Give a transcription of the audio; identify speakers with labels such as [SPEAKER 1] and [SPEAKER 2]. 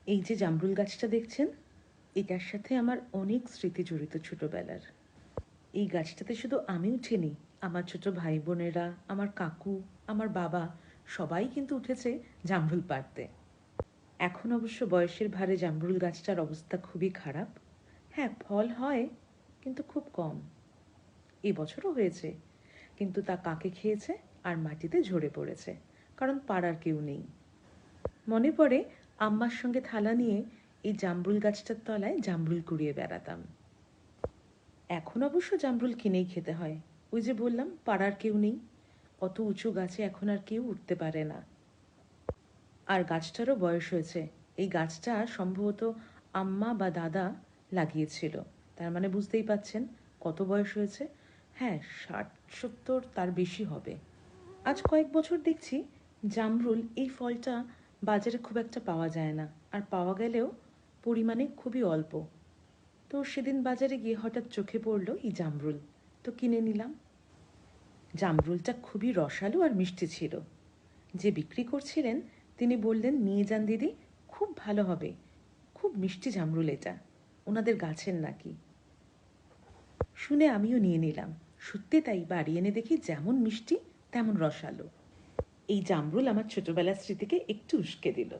[SPEAKER 1] এই যে জামরুল গাছটা দেখছেন, এটার সাথে আমার অনেক স্মৃতি জড়িত ছোটবেলার। এই গাছটাতে শুধু আমি উঠিনি, আমার ছোট ভাই বোনেরা, আমার কাকু, আমার বাবা সবাই কিন্তু উঠেছে জামরুল পাড়তে। এখন অবশ্য বয়সের ভারে জামরুল গাছটার অবস্থা খুবই খারাপ। হ্যাঁ, ফল হয় কিন্তু খুব কম। এবছরও হয়েছে, কিন্তু তা কাকে খেয়েছে আর মাটিতে ঝরে পড়েছে, কারণ পাড়ার কেউ নেই। মনে পড়ে আম্মার সঙ্গে থালা নিয়ে এই জামরুল গাছটার তলায় জামরুল কুড়িয়ে বেড়াতাম। এখন অবশ্য জামরুল কিনেই খেতে হয়। ওই যে বললাম, পাড়ার কেউ নেই, অত উঁচু গাছে এখন আর কেউ উঠতে পারে না। আর গাছটারও বয়স হয়েছে। এই গাছটা সম্ভবত আম্মা বা দাদা লাগিয়েছিল। তার মানে বুঝতেই পাচ্ছেন কত বয়স হয়েছে। হ্যাঁ, 60-70 তার বেশি হবে। আজ কয়েক বছর দেখছি জামরুল এই ফলটা বাজারে খুব একটা পাওয়া যায় না, আর পাওয়া গেলেও পরিমাণে খুবই অল্প। তো সেদিন বাজারে গিয়ে হঠাৎ চোখে পড়লো এই জামরুল, তো কিনে নিলাম। জামরুলটা খুবই রসালো আর মিষ্টি ছিল। যে বিক্রি করছিলেন তিনি বললেন, নিয়ে যান দিদি, খুব ভালো হবে, খুব মিষ্টি জামরুল এটা, ওনাদের গাছের নাকি। শুনে আমিও নিয়ে নিলাম। সত্যি তাই, বাড়ি এনে দেখি যেমন মিষ্টি তেমন রসালো। এই জামরুল আমার ছোটবেলার স্মৃতিকে একটু উস্কে দিল।